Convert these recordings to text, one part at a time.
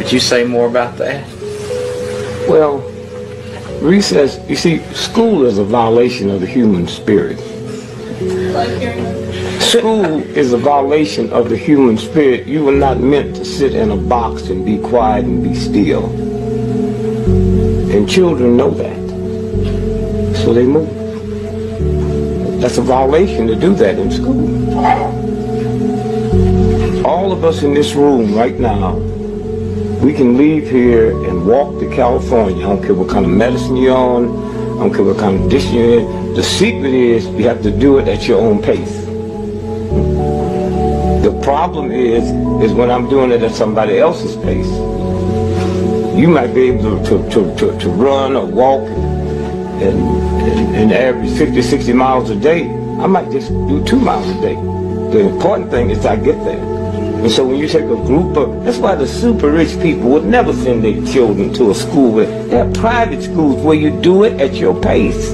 Could you say more about that? Well, recess, you see, school is a violation of the human spirit. School is a violation of the human spirit. You were not meant to sit in a box and be quiet and be still. And children know that. So they move. That's a violation to do that in school. All of us in this room right now, we can leave here and walk to California. I don't care what kind of medicine you're on. I don't care what kind of condition you're in. The secret is you have to do it at your own pace. The problem is when I'm doing it at somebody else's pace. You might be able to run or walk and average 50, 60 miles a day. I might just do 2 miles a day. The important thing is I get there. And so when you take a group of, that's why the super rich people would never send their children to a school where they have private schools where you do it at your pace.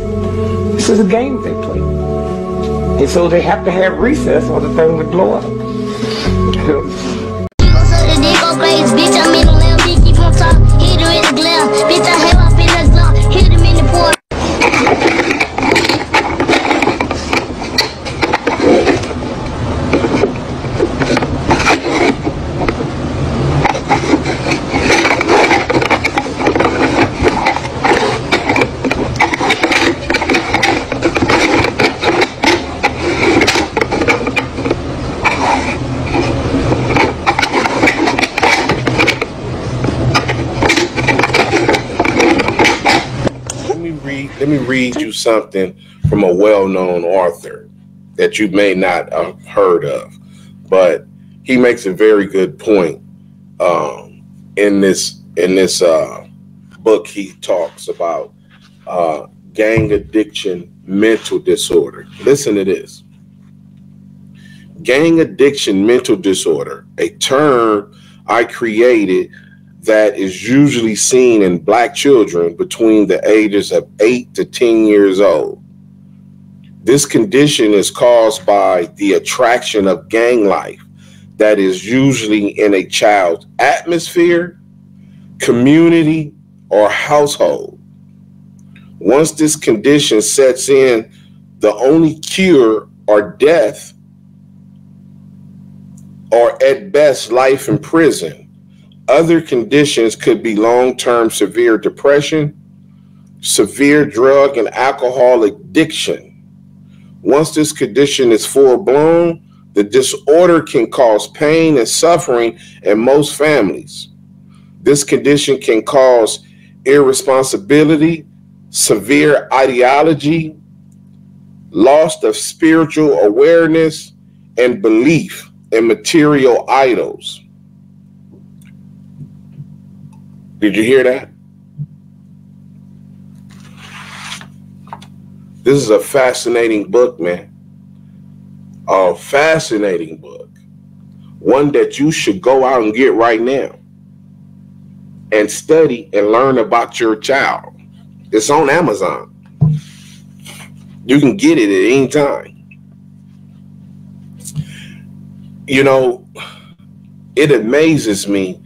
This is a game they play. And so they have to have recess or the thing would blow up. Let me read you something from a well-known author that you may not have heard of, but he makes a very good point. In this book, he talks about gang addiction, mental disorder. Listen to this. Gang addiction, mental disorder, a term I created that is usually seen in Black children between the ages of 8 to 10 years old. This condition is caused by the attraction of gang life that is usually in a child's atmosphere, community, or household. Once this condition sets in, the only cure are death, or at best life in prison. Other conditions could be long-term severe depression, severe drug and alcohol addiction. Once this condition is full-blown, the disorder can cause pain and suffering in most families. This condition can cause irresponsibility, severe ideology, loss of spiritual awareness, and belief in material idols. Did you hear that? This is a fascinating book, man. A fascinating book. One that you should go out and get right now and study and learn about your child. It's on Amazon. You can get it at any time. You know, it amazes me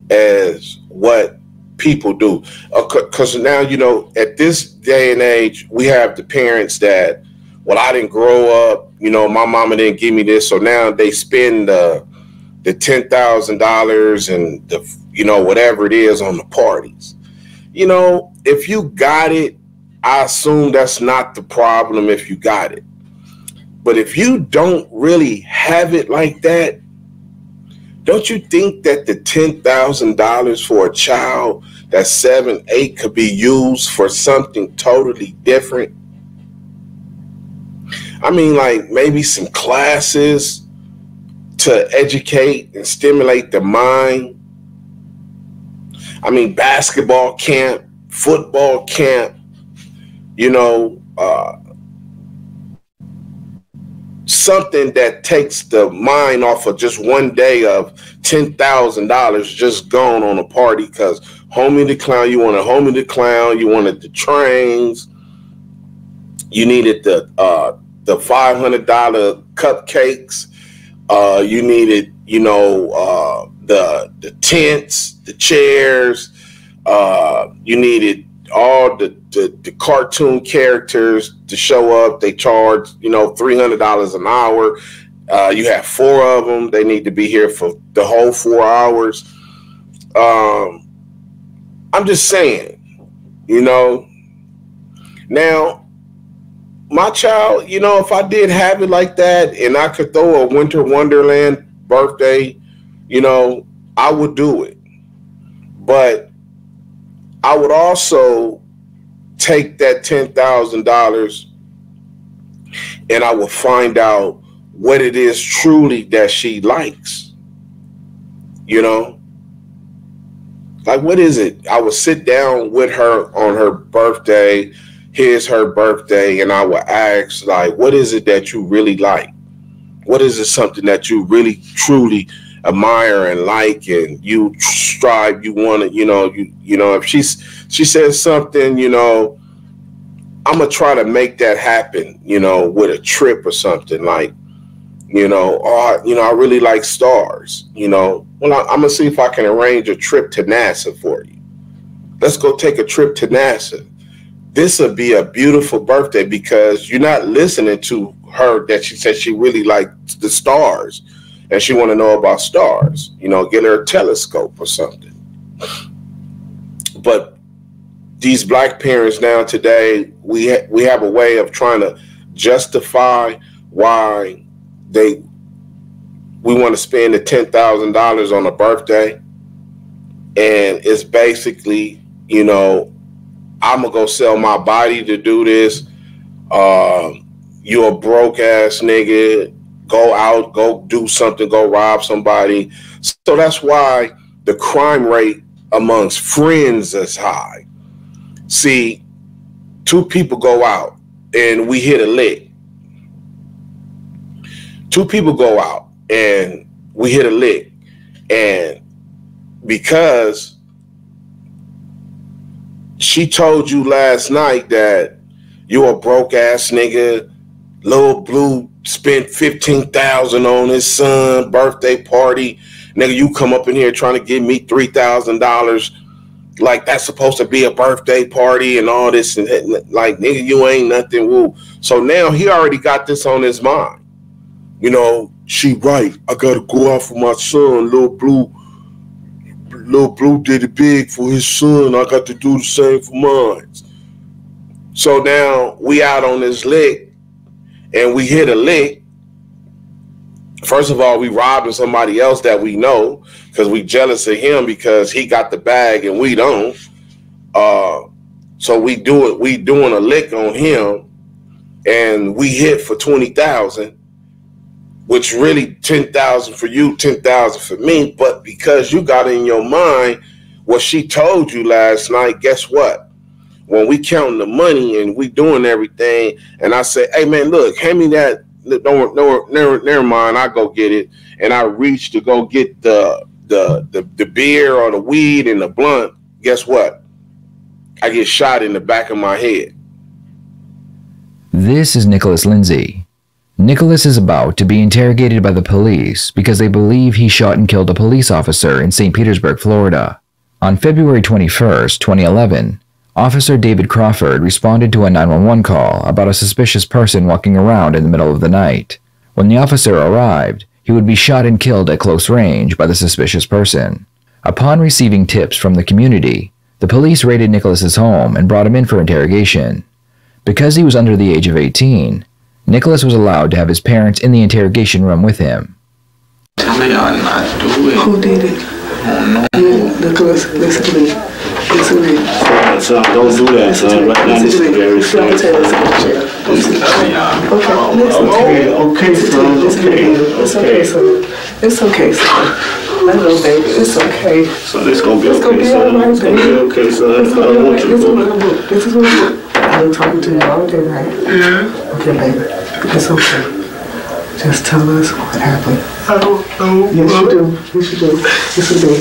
as what people do, because now, you know, at this day and age, we have the parents that, well, I didn't grow up, you know, my mama didn't give me this, so now they spend the $10,000 and the, you know, whatever it is on the parties. You know, if you got it, I assume that's not the problem if you got it. But if you don't really have it like that, don't you think that the $10,000 for a child that's 7, 8 could be used for something totally different? I mean, like maybe some classes to educate and stimulate the mind. I mean, basketball camp, football camp, you know, something that takes the mind off of just one day of $10,000 just gone on a party because Homie the Clown, you wanted Homie the Clown, you wanted the trains, you needed the $500 cupcakes, you needed, you know, the tents, the chairs. You needed all the cartoon characters to show up. They charge, $300 an hour. You have 4 of them. They need to be here for the whole 4 hours. I'm just saying, now my child, if I did have it like that and I could throw a Winter Wonderland birthday, I would do it. But I would also take that $10,000 and I would find out what it is truly that she likes. Like, what is it? I would sit down with her on her birthday. Here's her birthday. And I would ask, like, what is it that you really like? What is it something that you really, truly admire and like, and you strive, you want to, if she says something, I'm going to try to make that happen, with a trip or something like, I really like stars, well, I'm going to see if I can arrange a trip to NASA for you. Let's go take a trip to NASA. This would be a beautiful birthday because you're not listening to her that she said she really liked the stars and she want to know about stars, get her a telescope or something. But these black parents now today, we have a way of trying to justify why we want to spend the $10,000 on a birthday. And it's basically, I'm going to go sell my body to do this. You a broke ass nigga. Go out, go do something, go rob somebody. So that's why the crime rate amongst friends is high. See, 2 people go out and we hit a lick. 2 people go out and we hit a lick. And because she told you last night that you a broke ass nigga, Lil Blue spent $15,000 on his son's birthday party. Nigga, you come up in here trying to give me $3,000 like that's supposed to be a birthday party and all this, and like, nigga, you ain't nothing. Woo. So now he already got this on his mind. She right. I gotta go out for my son. Lil Blue did it big for his son. I got to do the same for mine. So now we out on this lick. And we hit a lick. First of all, we robbing somebody else that we know because we jealous of him because he got the bag and we don't. So we doing a lick on him, and we hit for 20,000, which really 10,000 for you, 10,000 for me. But because you got in your mind what she told you last night, guess what? When we counting the money and we doing everything, and I say, hey man, look, hand me that. Never mind, I go get it. And I reach to go get the beer or the weed and the blunt. Guess what? I get shot in the back of my head. This is Nicholas Lindsay. Nicholas is about to be interrogated by the police because they believe he shot and killed a police officer in St. Petersburg, Florida. On February 21st, 2011, Officer David Crawford responded to a 911 call about a suspicious person walking around in the middle of the night. When the officer arrived, he would be shot and killed at close range by the suspicious person. Upon receiving tips from the community, the police raided Nicholas's home and brought him in for interrogation. Because he was under the age of 18, Nicholas was allowed to have his parents in the interrogation room with him. Tell me y'all not do it. Who did it? I don't know. Nicholas, listen to me. Listen to me. Son, don't do that, son. Right now, this is very serious. Okay, son. It's okay, son. It's okay, son. I know, baby. It's okay. So this gonna be okay, son. It's gonna be okay, son. I don't want you to. This is what I've been talking to you all day, right? Yeah. Okay, baby. It's okay. Just tell us what happened. I don't know. Yes, you do. Yes, you do. Listen to me.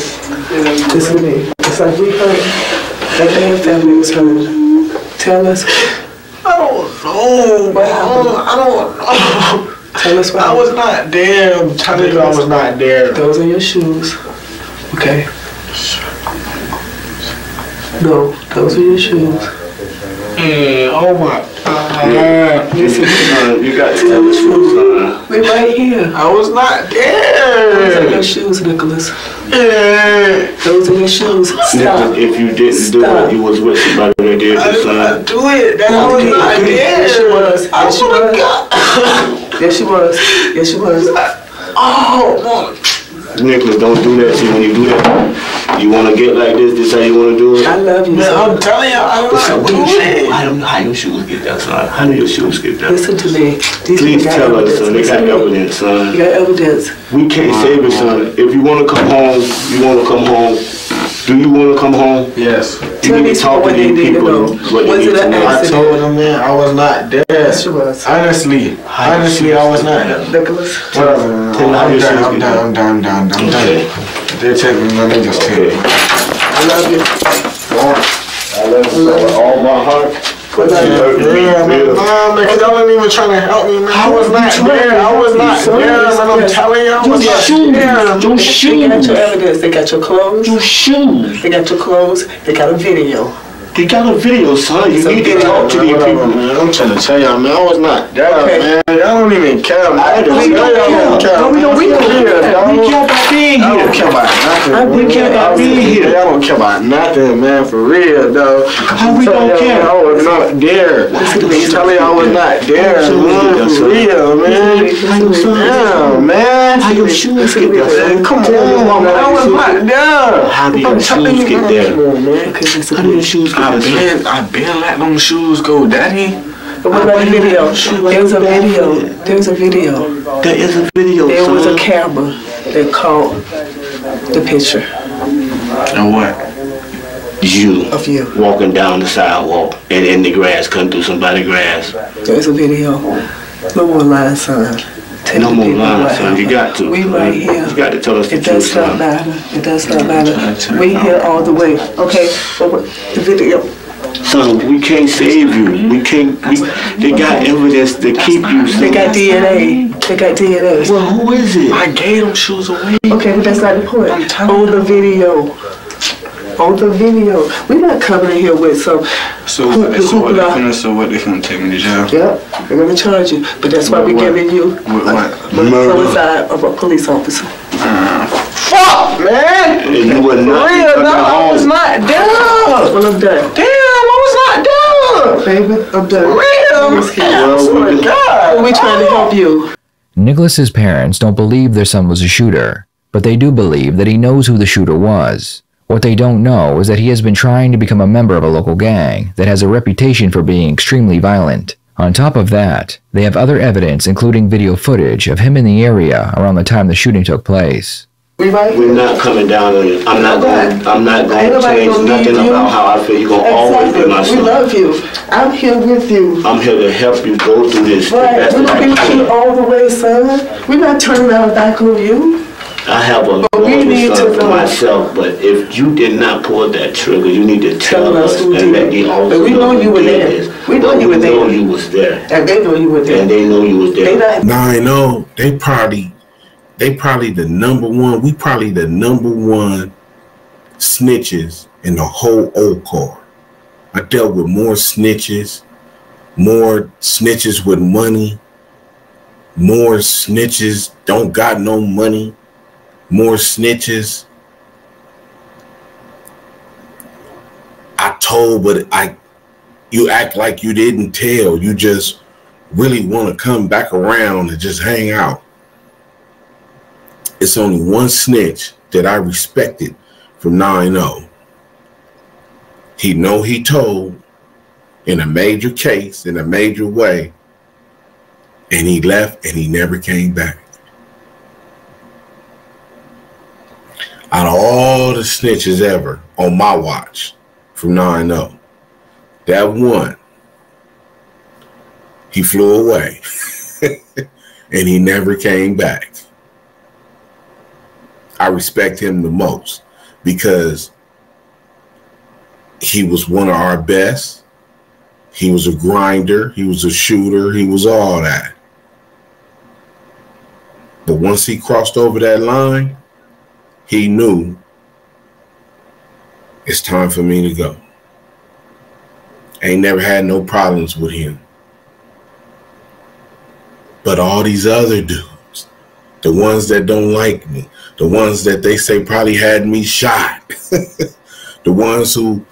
Listen to me. It's like we heard. That damn family was heard. Tell us. I don't know. I don't know. Tell us what I was not there. I'm telling you, I was not there. Those are your shoes. Okay. No, those are your shoes. Oh my. Listen, You got to tell the truth, son. we right here. I was not Those are there. your shoes, Nicholas. Those are your shoes. Stop. If you didn't do it, you was with somebody that did I it, did son. not do it. That I was not there. Yes, she was. I Yes, she would was. have Yes, she was. Yes, she was. Oh, Nicholas, don't do that. See, when you do that, you want to get like this. This how you want to do it. I love you, man, I'm son. telling you, I But so don't what do you shoes? it. I don't know how your shoes get there, son. How do your shoes get there? Listen to me. These Please people got tell us, evidence. son. They Listen got to me. evidence, son. You got evidence. We can't save it, son. If you want to come home, you want to come home. Do you want to come home? Yes. You Tell need these to talk people to what they these need to people. know. What Was they it need to an know. I accident? told them, man, I was not there. Yes, she was. Honestly, I was not there. Nicholas. Whatever. Tell me how I'm your shoes done. get I'm done. Okay. They're taking me. Let me just tell you. I love you. I love you with all my heart. But you hurt me Yeah, real. man, because y'all ain't even trying to help me, man. I was not there. I was not there, man. I'm telling you, I was not there. They got your evidence. They got your clothes. Your shoes. They got your clothes. They got a video. They got a video, son. You It's a need to video. talk to these Whatever, people. man. I'm trying to tell y'all, man. I was not there, Okay. man. Y'all don't even care, man. I don't Y'all don't care. No, we don't care. We care about being I don't here. care about nothing. I We care about being here. Y'all don't care about nothing, man. For real, though. How we don't care? I was not there. I'm telling you, I was not there, So we man. get that, For real, man. Yeah, man. How your shoes get there, son? Come on, man. I was not there. How do your shoes get there? Come on, man. How do your shoes get there, son? I've been let them shoes go, daddy. But what about the video? There's a video. There's a video. There is a video, There was a son. camera that caught the picture And what? You of you. walking down the sidewalk and in the grass, cutting through somebody's grass. There's a video. No more lying, son. Tell No the more people lying, what son. You happened. got to. We right here. You got to tell us the It truth, does not son. matter. It does not matter. We here all the way. Okay, but the video. Son, we can't save you. We can't. They got evidence to keep you. Son. They got DNA. They got DNA. Well, who is it? I gave them shoes away. Okay, but that's not the point. On the video. On the video. We're not coming in here with some. So what they finna take me to jail? Yep, they're gonna charge you. But that's why we're What? giving you With what? a homicide of a police officer. Fuck, man! And you were not Real, coming no, I was home. not there. Well, I'm done. Damn, I was not there. Baby, I'm done. Real, I swear to God. We're trying to help you. Nicholas's parents don't believe their son was a shooter, but they do believe that he knows who the shooter was. What they don't know is that he has been trying to become a member of a local gang that has a reputation for being extremely violent. On top of that, they have other evidence including video footage of him in the area around the time the shooting took place. We right We're here. not coming down on you. I'm not going Ain't to nobody change gonna nothing leave you. about how I feel. You're going to always be my Exactly. We son. love you. I'm here with you. I'm here to help you go through this. the Right. best We're that gonna be I with you can. all the way, son. We're not turning our back on you. I have a But we need normal to son for know. myself, but if you did not pull that trigger, you need to tell us who and let did the it. officer But we know you who were did there. this. We know But you were we know there. you was there, And they know you were there. and they know you was They there. not. Now I know they probably the number one. We probably the number one snitches in the whole old car. I dealt with more snitches with money, more snitches don't got no money, more snitches. I told, but you act like you didn't tell. You just really want to come back around and just hang out. It's only one snitch that I respected from 9-0. He know he told in a major case, in a major way, and he left and he never came back. Out of all the snitches ever on my watch from 9-0, that one, he flew away and he never came back. I respect him the most because he was one of our best. He was a grinder. He was a shooter. He was all that. But once he crossed over that line, he knew It's time for me to go. Ain't never had no problems with him. But all these other dudes, the ones that don't like me, the ones that they say probably had me shot, the ones who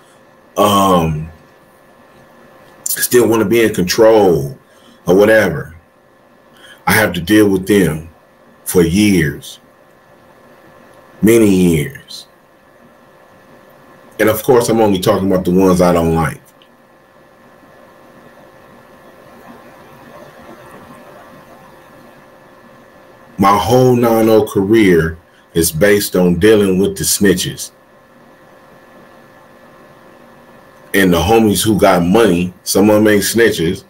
still want to be in control or whatever, I have to deal with them for years, many years. And of course, I'm only talking about the ones I don't like. My whole 9-0 career is based on dealing with the snitches. And the homies who got money, some of them ain't snitches,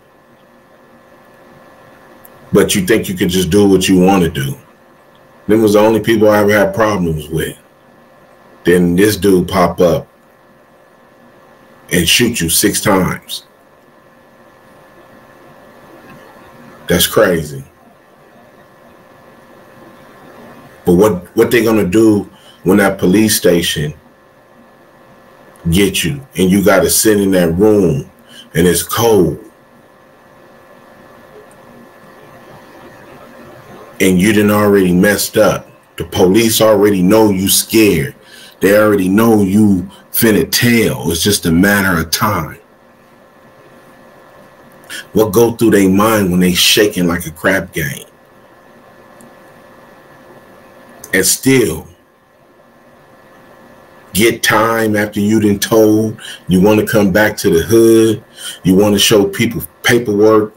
but you think you can just do what you want to do. Them was the only people I ever had problems with. Then this dude pop up and shoot you 6 times. That's crazy. But what they gonna do when that police station get you and you gotta sit in that room and it's cold and you done already messed up? The police already know you scared. They already know you finna tell. It's just a matter of time. What go through their mind when they shaking like a crap game? And still get time after you done told you want to come back to the hood. You want to show people paperwork.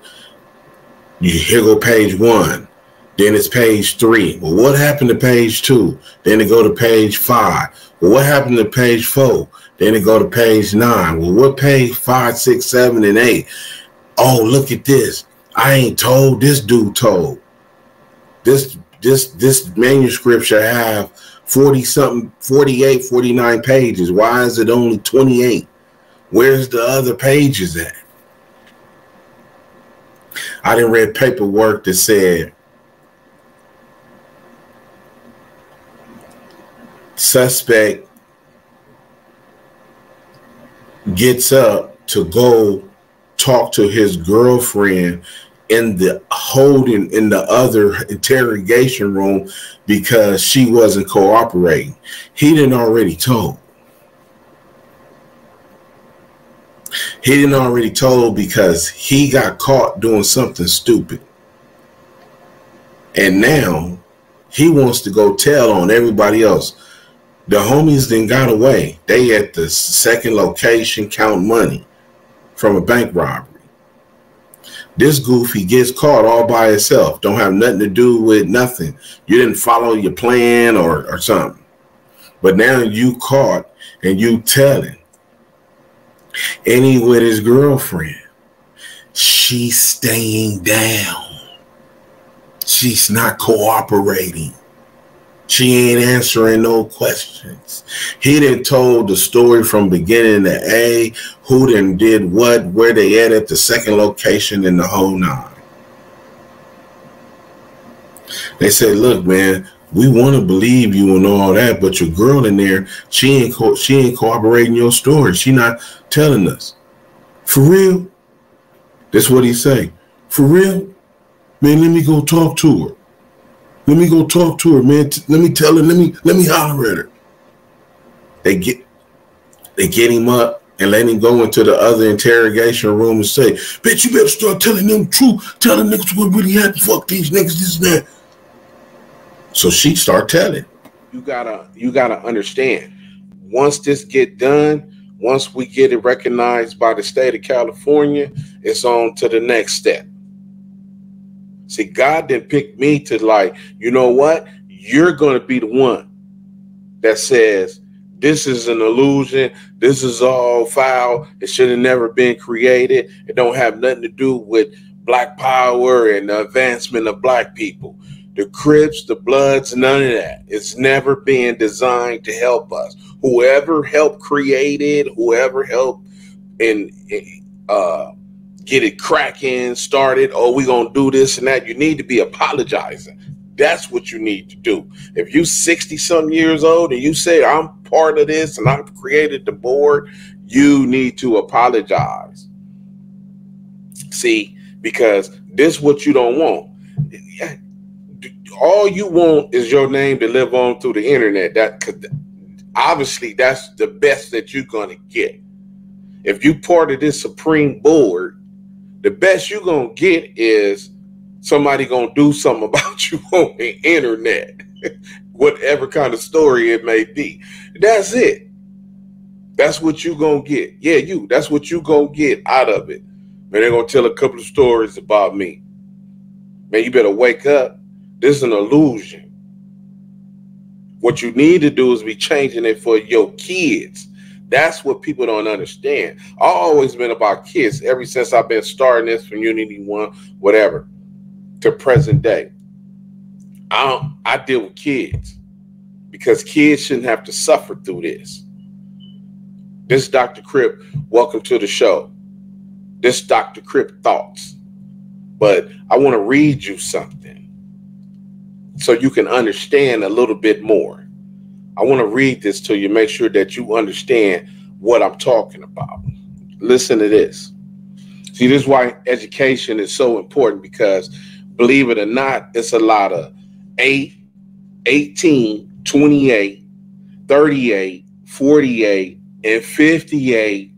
Here go page 1. Then it's page 3. Well, what happened to page 2? Then it go to page 5. Well, what happened to page 4? Then it go to page 9. Well, what page 5, 6, 7, and 8? Oh, look at this. I ain't told. This dude told. This manuscript should have 40-something, 48, 49 pages. Why is it only 28? Where's the other pages at? I done read paperwork that said suspect gets up to go talk to his girlfriend in the other interrogation room because she wasn't cooperating. He didn't already told. He didn't already told because he got caught doing something stupid. And now he wants to go tell on everybody else. The homies then got away. They at the second location count money from a bank robbery. This goofy gets caught all by himself. Don't have nothing to do with nothing. You didn't follow your plan or something. But now you caught and you telling. And he with his girlfriend. She's staying down. She's not cooperating. She ain't answering no questions. He done told the story from beginning to A, who done did what, where they at the second location, in the whole 9. They said, look, man, we want to believe you and all that, but your girl in there, she ain't cooperating your story. She not telling us. For real? That's what he say. For real? Man, let me go talk to her. Let me go talk to her, man. Let me tell her. Let me holler at her. They get him up and let him go into the other interrogation room and say, bitch, you better start telling them the truth. Telling niggas what really happened. Fuck these niggas, this and that. So she start telling. You gotta understand. Once this get done, once we get it recognized by the state of California, it's on to the next step. See, God didn't pick me to, like, you know what? You're going to be the one that says, this is an illusion. This is all foul. It should have never been created. It don't have nothing to do with black power and the advancement of black people. The Crips, the Bloods, none of that. It's never been designed to help us. Whoever helped create it, whoever helped get it cracking, started, oh, we gonna do this and that, you need to be apologizing. That's what you need to do. If you 60-something years old and you say, I'm part of this and I've created the board, you need to apologize. See, because this is what you don't want. All you want is your name to live on through the internet. Obviously, that's the best that you're going to get. If you part of this Supreme Board, the best you're going to get is somebody going to do something about you on the internet, whatever kind of story it may be. That's it. That's what you're going to get. Yeah, that's what you're going to get out of it. Man, they're going to tell a couple of stories about me. Man, you better wake up. This is an illusion. What you need to do is be changing it for your kids. That's what people don't understand. I've always been about kids ever since I've been starting this from Unity 1, whatever, to present day. I deal with kids because kids shouldn't have to suffer through this. This is Dr. Crip. Welcome to the show. This is Dr. Crip Thoughts. But I want to read you something so you can understand a little bit more. I want to read this to you, make sure that you understand what I'm talking about. Listen to this. See, this is why education is so important, because believe it or not, it's a lot of 8, 18, 28, 38, 48, and 58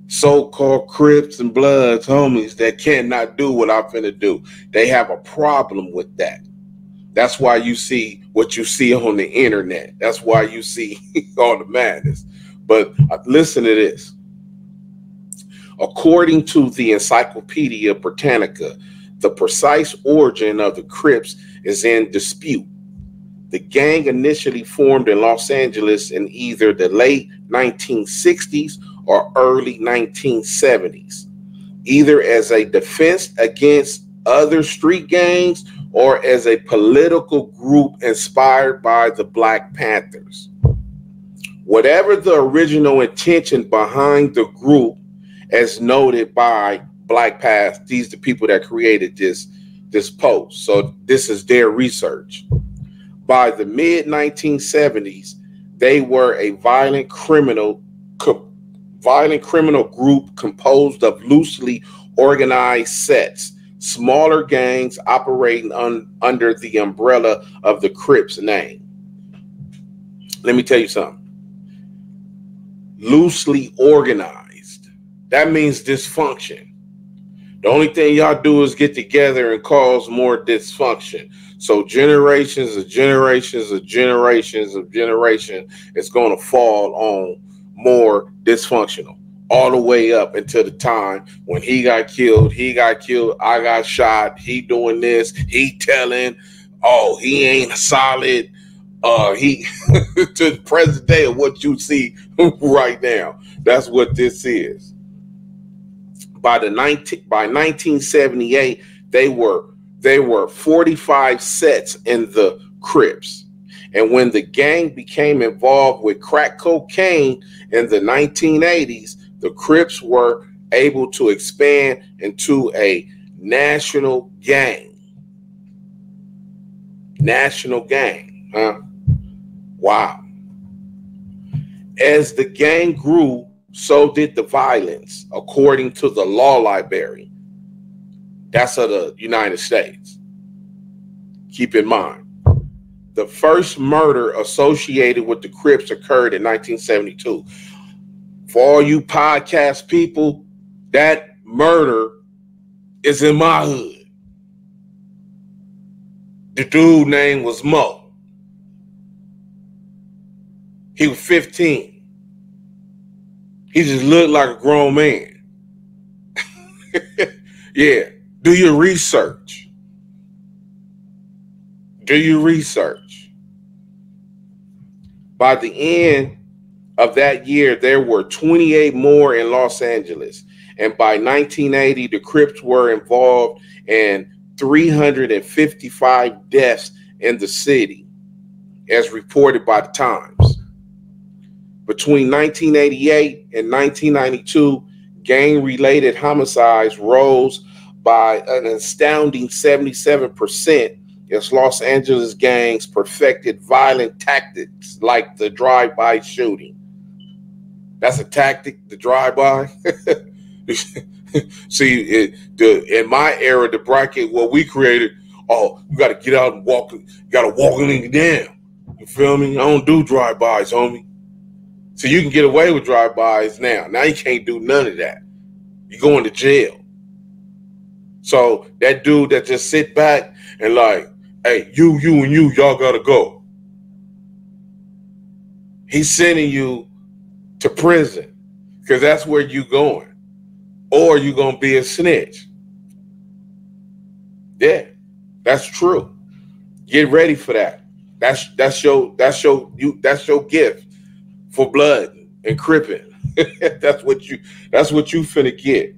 so-called Crips and Bloods, homies, that cannot do what I'm finna do. They have a problem with that. That's why you see what you see on the internet. That's why you see all the madness. But listen to this. According to the Encyclopedia Britannica, the precise origin of the Crips is in dispute. The gang initially formed in Los Angeles in either the late 1960s or early 1970s, either as a defense against other street gangs or as a political group inspired by the Black Panthers. Whatever the original intention behind the group, as noted by Black Past, these are the people that created this post. So this is their research. By the mid-1970s, they were a violent criminal group composed of loosely organized sets, smaller gangs operating under the umbrella of the Crips name. Let me tell you something. Loosely organized. That means dysfunction. The only thing y'all do is get together and cause more dysfunction. So generations of generations of generations of generation is going to fall on more dysfunctional, all the way up until the time when he got killed, I got shot, he doing this, he telling, oh, he ain't solid, he to the present day of what you see right now. That's what this is. By 1978, they were 45 sets in the Crips. And when the gang became involved with crack cocaine in the 1980s, the Crips were able to expand into a national gang. National gang, huh? Wow. As the gang grew, so did the violence, according to the law library. That's of the United States. Keep in mind, the first murder associated with the Crips occurred in 1972. For all you podcast people, that murder is in my hood. The dude name was Mo. He was 15. He just looked like a grown man. Yeah, do your research. Do your research. By the end of that year, there were 28 more in Los Angeles. And by 1980, the Crips were involved in 355 deaths in the city, as reported by the Times. Between 1988 and 1992, gang-related homicides rose by an astounding 77% as Los Angeles gangs perfected violent tactics like the drive-by shooting. That's a tactic, the drive-by. See, in my era, the bracket, what we created, oh, you got to get out and walk. You got to walk in down. You feel me? I don't do drive-bys, homie. So you can get away with drive-bys now. Now you can't do none of that. You're going to jail. So that dude that just sit back and like, hey, you, and you, y'all got to go. He's sending you to prison because that's where you going. Or you going to be a snitch. Yeah, that's true. Get ready for that. That's your gift for blood and cripping. that's what you finna get.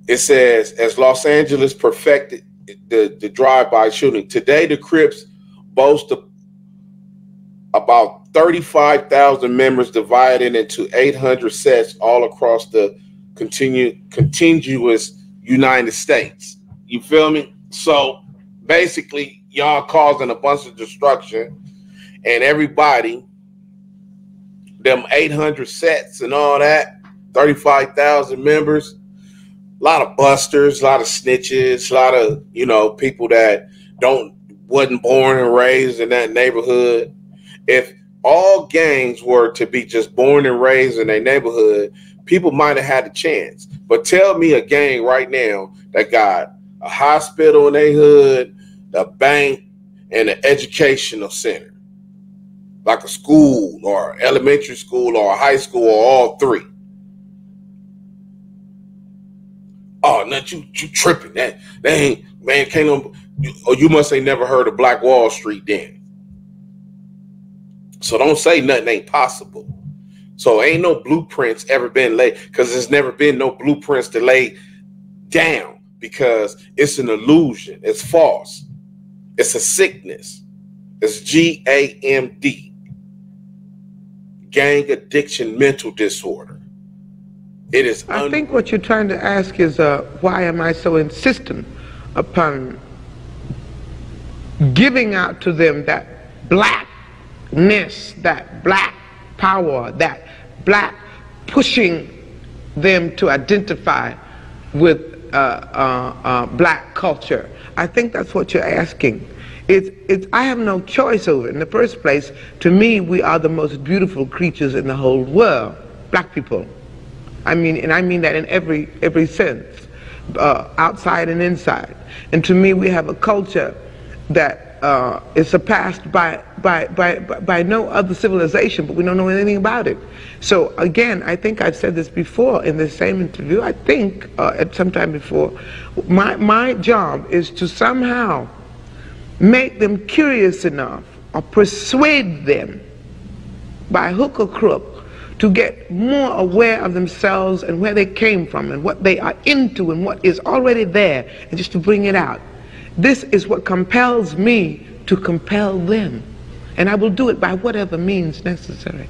It says, as Los Angeles perfected the drive-by shooting, today the Crips boast about 35,000 members divided into 800 sets all across the contiguous United States. You feel me? So basically, y'all causing a bunch of destruction, and everybody, them 800 sets and all that, 35,000 members, a lot of busters, a lot of snitches, a lot of, people that wasn't born and raised in that neighborhood. If all gangs were to be just born and raised in their neighborhood, people might have had a chance. But tell me a gang right now that got a hospital in their hood, a bank, and an educational center, like a school or elementary school or a high school or all three. Oh, not you tripping. That ain't, man, you must ain't never heard of Black Wall Street then. So don't say nothing ain't possible. So ain't no blueprints ever been laid, because there's never been no blueprints to lay down, because it's an illusion. It's false. It's a sickness. It's GAMD. Gang addiction mental disorder. It is. I think what you're trying to ask is why am I so insistent upon giving out to them that blackness, that black power, that black pushing them to identify with black culture. I think that's what you're asking. I have no choice over it. In the first place, to me, we are the most beautiful creatures in the whole world, black people. I mean that in every sense, outside and inside. And to me, we have a culture that is surpassed by no other civilization, but we don't know anything about it. So again, I think I've said this before in this same interview, I think at some time before, my job is to somehow make them curious enough or persuade them by hook or crook to get more aware of themselves and where they came from and what they are into and what is already there, and just to bring it out. This is what compels me to compel them, and I will do it by whatever means necessary.